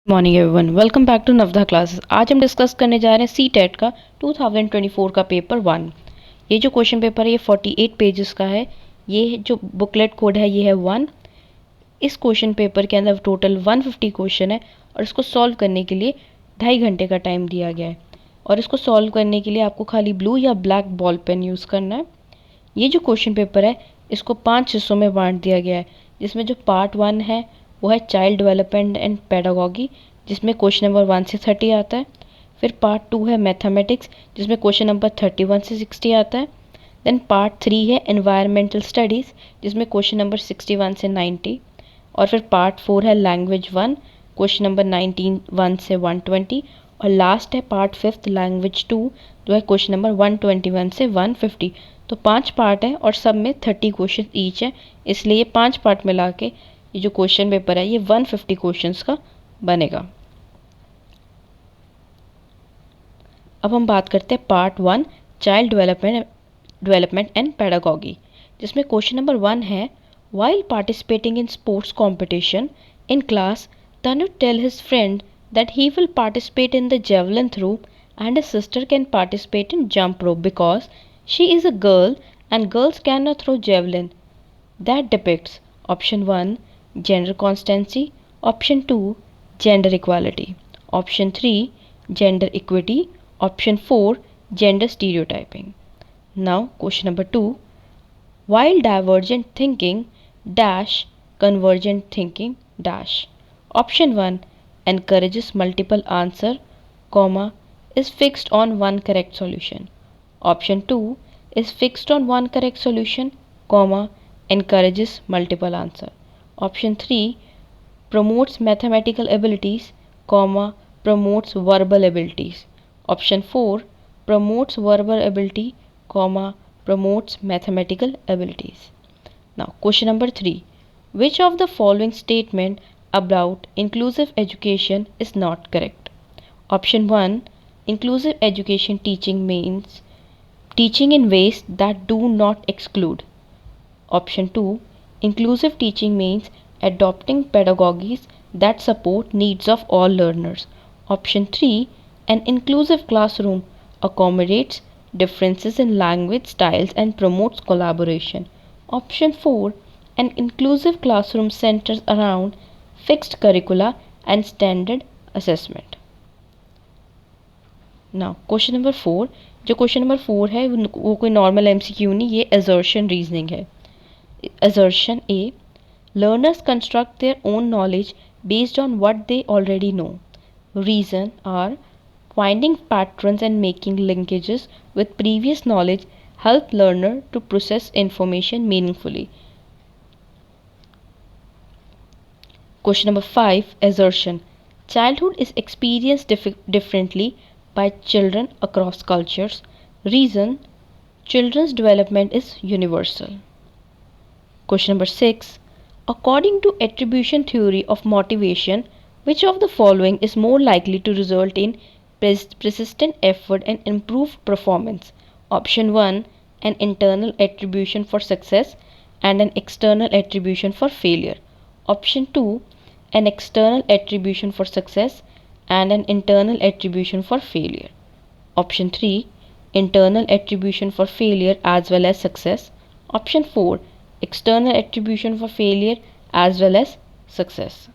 Morning everyone, welcome back to Navdha classes. आज हम discuss करने जा रहे हैं सी टेट का 2024 का पेपर 1। ये जो क्वेश्चन पेपर है ये 48 पेजेस का है। ये जो बुकलेट कोड है ये है 1। इस क्वेश्चन पेपर के अंदर टोटल 150 क्वेश्चन है और इसको सॉल्व करने के लिए 2.5 घंटे का टाइम दिया गया है। और इसको सॉल्व करने के लिए आपको खाली ब्लू या ब्लैक बॉल पेन यूज़ करना है। ये जो क्वेश्चन पेपर है इसको 5 हिस्सों में बांट दिया गया है, जिसमें जो पार्ट 1 है वो है चाइल्ड डेवलपमेंट एंड पेडागोगी, जिसमें क्वेश्चन नंबर 1 से 30 आता है। फिर पार्ट 2 है मैथमेटिक्स, जिसमें क्वेश्चन नंबर 31 से 60 आता है। देन पार्ट 3 है एनवायरमेंटल स्टडीज़, जिसमें क्वेश्चन नंबर 61 से 90। और फिर पार्ट 4 है लैंग्वेज 1, क्वेश्चन नंबर 19 1 से 120। और लास्ट है पार्ट 5 लैंग्वेज 2, जो है क्वेश्चन नंबर 121 से 150। तो 5 पार्ट है और सब में 30 क्वेश्चन ईच है, इसलिए ये 5 पार्ट मिला के ये जो क्वेश्चन पेपर है ये 150 क्वेश्चंस का बनेगा। अब हम बात करते हैं part 1 child development and pedagogy, जिसमें क्वेश्चन नंबर 1 है while participating in sports competition in class Tanu tell his friend that he will participate in the javelin throw and his sister can participate in jump rope because she is a girl and girls cannot throw javelin. That depicts option 1 gender constancy, option 2 gender equality, option 3 gender equity, option 4 gender stereotyping. Now question number 2, while divergent thinking dash convergent thinking dash. Option 1 encourages multiple answer, comma, is fixed on one correct solution. Option 2 is fixed on one correct solution, comma, encourages multiple answer. Option 3 promotes mathematical abilities, comma, promotes verbal abilities. Option 4 promotes verbal ability, comma, promotes mathematical abilities. Now question number 3, which of the following statement about inclusive education is not correct? Option 1, inclusive education teaching means teaching in ways that do not exclude. Option 2, inclusive teaching means adopting pedagogies that support needs of all learners. Option 3, an inclusive classroom accommodates differences in language styles and promotes collaboration. Option 4, an inclusive classroom centers around fixed curricula and standard assessment. Now question number 4, जो question number 4 है वो कोई normal MCQ नहीं, ये assertion reasoning है। Assertion A, learners construct their own knowledge based on what they already know. Reason are finding patterns and making linkages with previous knowledge help learner to process information meaningfully. Question number 5, assertion. Childhood is experienced differently by children across cultures. Reason, children's development is universal. Question number 6, according to attribution theory of motivation, which of the following is more likely to result in persistent effort and improved performance? Option 1, an internal attribution for success and an external attribution for failure. Option 2, an external attribution for success and an internal attribution for failure. Option 3, internal attribution for failure as well as success. Option 4, external attribution for failure as well as success.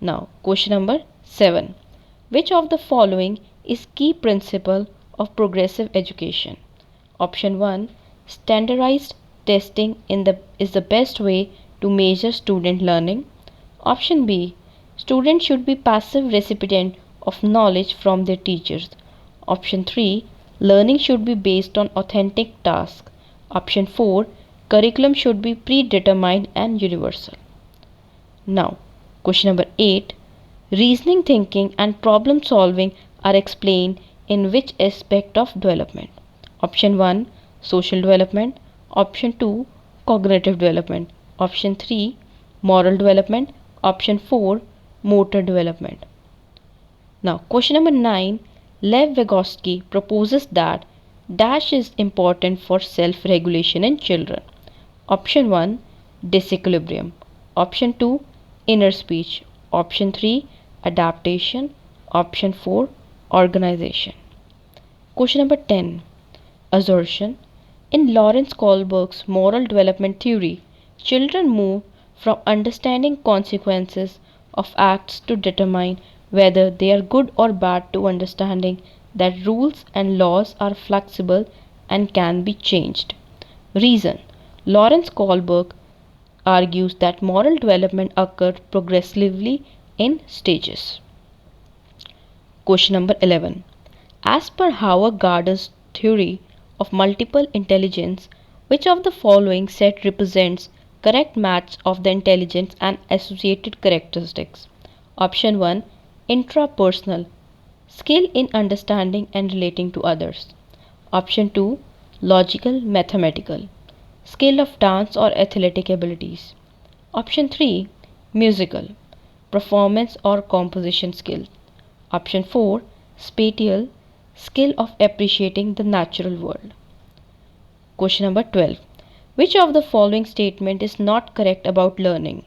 Now, question number 7. Which of the following is key principle of progressive education? Option 1, standardized testing is the best way to measure student learning. Option B, students should be passive recipient of knowledge from their teachers. Option 3, learning should be based on authentic tasks. Option 4, curriculum should be predetermined and universal. Now, question number 8, reasoning thinking and problem solving are explained in which aspect of development? Option 1, social development. Option 2, cognitive development. Option 3, moral development. Option 4, motor development. Now, question number 9, Lev Vygotsky proposes that dash is important for self-regulation in children. Option 1, disequilibrium. Option 2, inner speech. Option 3, adaptation. Option 4, organization. Question number 10. Assertion. In Lawrence Kohlberg's moral development theory, children move from understanding consequences of acts to determine whether they are good or bad to understanding that rules and laws are flexible and can be changed. Reason. Lawrence Kohlberg argues that moral development occurs progressively in stages. Question number 11. As per Howard Gardner's theory of multiple intelligence, which of the following set represents correct match of the intelligence and associated characteristics? Option 1, intrapersonal, skill in understanding and relating to others. Option 2, logical mathematical, skill of dance or athletic abilities. Option 3, musical, performance or composition skill. Option 4, spatial, skill of appreciating the natural world. Question number 12. Which of the following statement is not correct about learning?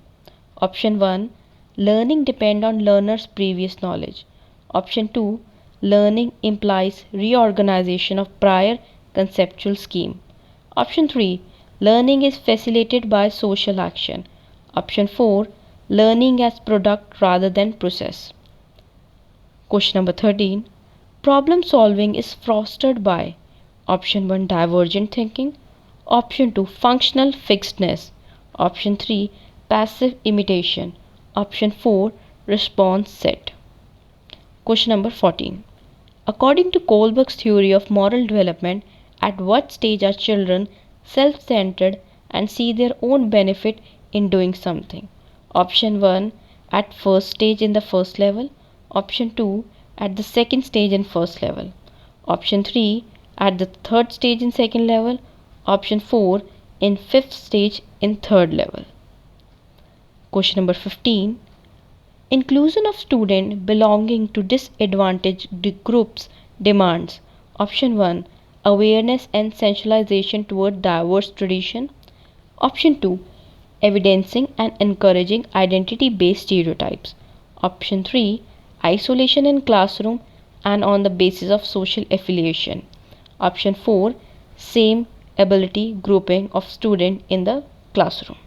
Option 1, learning depends on learner's previous knowledge. Option 2, learning implies reorganization of prior conceptual scheme. Option 3, learning is facilitated by social action. Option 4, learning as product rather than process. Question number 13. Problem solving is fostered by option 1, divergent thinking, option 2, functional fixedness, option 3, passive imitation, option 4, response set. Question number 14. According to Kohlberg's theory of moral development, at what stage are children self-centered and see their own benefit in doing something? Option 1, at first stage in the first level. Option 2, at the second stage in first level. Option 3, at the third stage in second level. Option 4, in fifth stage in third level. Question number 15. Inclusion of student belonging to disadvantaged groups demands option 1, awareness and sensibilization toward diverse tradition. Option 2, evidencing and encouraging identity-based stereotypes. Option 3, isolation in classroom and on the basis of social affiliation. Option 4, same ability grouping of student in the classroom.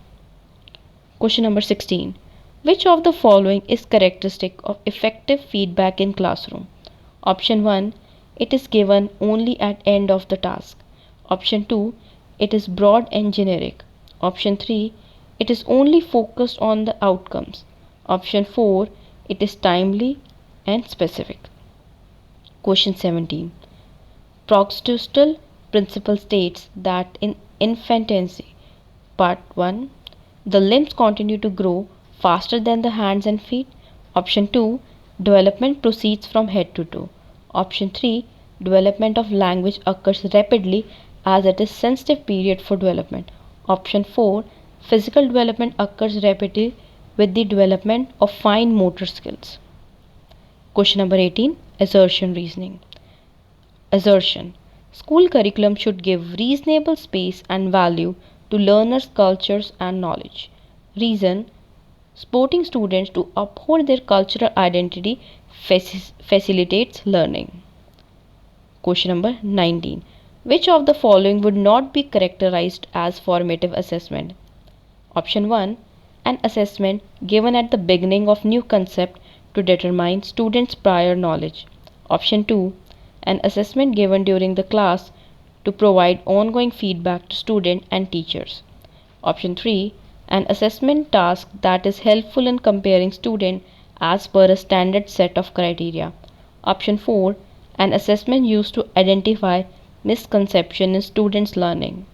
Question number 16. Which of the following is characteristic of effective feedback in classroom? Option 1, it is given only at end of the task. Option 2, it is broad and generic. Option 3, it is only focused on the outcomes. Option 4, it is timely and specific. Question 17. Prostoustial principle states that in infancy, part 1, the limbs continue to grow faster than the hands and feet. Option 2, development proceeds from head to toe. Option 3, development of language occurs rapidly as it is sensitive period for development. Option 4, physical development occurs rapidly with the development of fine motor skills. Question number 18, assertion reasoning. Assertion. School curriculum should give reasonable space and value to learners' cultures and knowledge. Reason. Supporting students to uphold their cultural identity facilitates learning. Question number 19. Which of the following would not be characterized as formative assessment? Option 1, an assessment given at the beginning of new concept to determine students' prior knowledge. Option 2, an assessment given during the class to provide ongoing feedback to students and teachers. Option 3, an assessment task that is helpful in comparing students as per a standard set of criteria. Option 4, an assessment used to identify misconception in students' learning.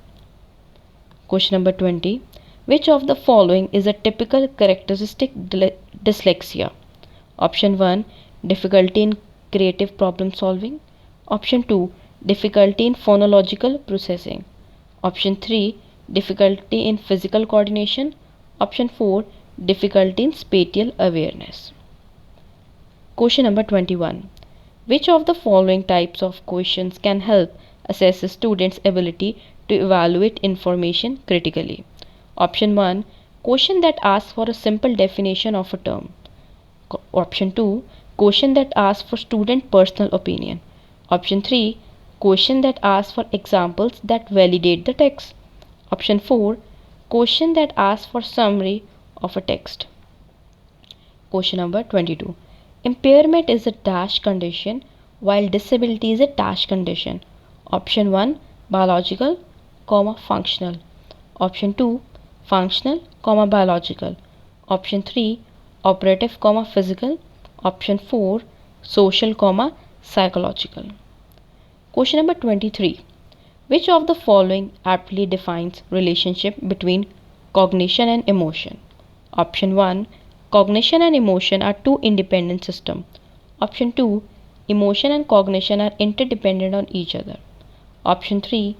Question number 20. Which of the following is a typical characteristic dyslexia? Option 1, difficulty in creative problem solving. Option 2, difficulty in phonological processing. Option 3, difficulty in physical coordination. Option 4, difficulty in spatial awareness. Question number 21. Which of the following types of questions can help assess a student's ability to evaluate information critically? Option 1, question that asks for a simple definition of a term. Option 2, question that asks for student personal opinion. Option 3, question that asks for examples that validate the text. Option 4, question that asks for summary of a text. Question number 22. Impairment is a dash condition while disability is a dash condition. Option 1, biological, functional. Option 2, functional, biological. Option 3, operative, physical. Option 4, social, psychological. Question number 23. Which of the following aptly defines relationship between cognition and emotion? Option 1, cognition and emotion are two independent systems. Option 2, emotion and cognition are interdependent on each other. Option 3,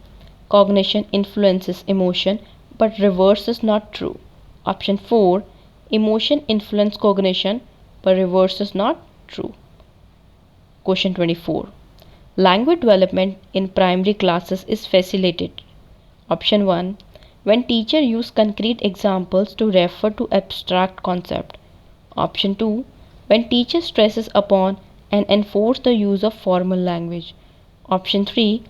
cognition influences emotion but reverse is not true. Option 4, emotion influences cognition but reverse is not true. Question 24. Language development in primary classes is facilitated. Option 1, when teacher use concrete examples to refer to abstract concept. Option 2, when teacher stresses upon and enforce the use of formal language. Option 3,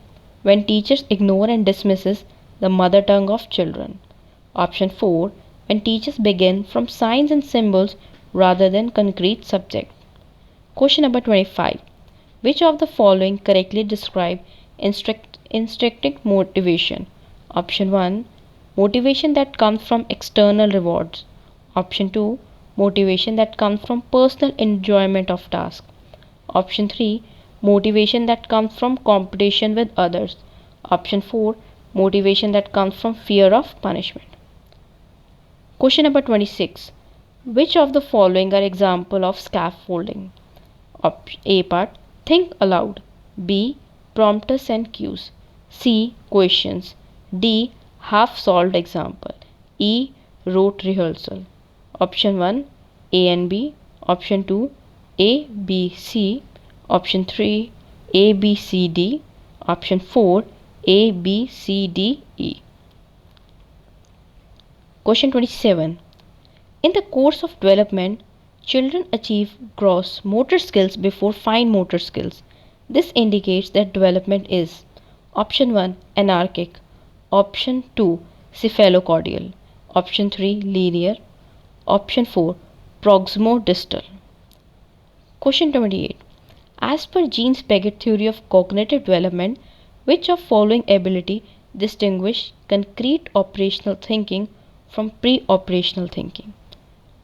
when teachers ignore and dismisses the mother tongue of children. Option 4, when teachers begin from signs and symbols rather than concrete subject. Question number 25. Which of the following correctly describe intrinsic motivation? Option 1, motivation that comes from external rewards. Option 2, motivation that comes from personal enjoyment of task. Option 3, motivation that comes from competition with others. Option 4, motivation that comes from fear of punishment. Question number 26. Which of the following are example of scaffolding? A part, think aloud. B, prompters and cues. C, questions. D, half-solved example. E, rote rehearsal. Option 1, A and B. Option 2, A, B, C. Option 3, A, B, C, D. Option 4, A, B, C, D, E. Question 27. In the course of development, children achieve gross motor skills before fine motor skills. This indicates that development is Option 1, anarchic. Option 2, cephalocordial. Option 3, linear. Option 4, proximo-distal. Question 28. As per Jean Piaget theory of cognitive development, which of following ability distinguish concrete operational thinking from pre-operational thinking?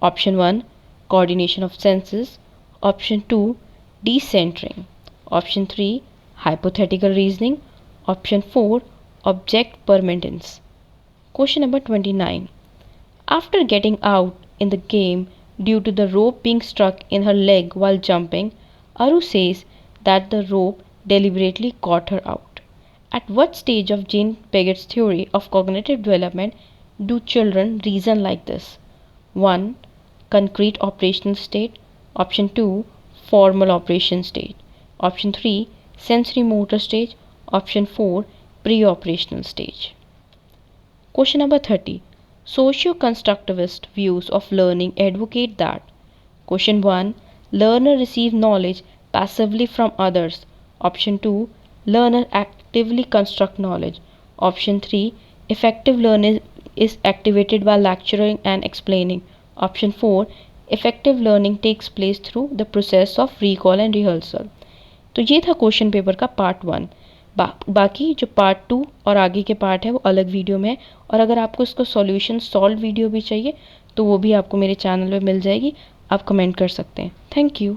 Option 1, coordination of senses. Option 2, decentering. Option 3, hypothetical reasoning. Option 4, object permanence. Question number 29. After getting out in the game due to the rope being stuck in her leg while jumping, Aru says that the rope deliberately caught her out. At what stage of Jean Piaget's theory of cognitive development do children reason like this? 1, concrete operational state. Option 2, formal operation state. Option 3, sensory motor stage. Option 4, pre-operational stage. Question number 30. Socio-constructivist views of learning advocate that Question 1, learner receive knowledge passively from others. Option 2, learner actively construct knowledge. Option 3, effective learning is activated by lecturing and explaining. Option 4, effective learning takes place through the process of recall and rehearsal. तो ये था question paper का part 1। बाकी जो part 2 और आगे के part है वो अलग वीडियो में है, और अगर आपको इसको सॉल्यूशन सॉल्व वीडियो भी चाहिए तो वो भी आपको मेरे चैनल पे मिल जाएगी, आप कमेंट कर सकते हैं। Thank you.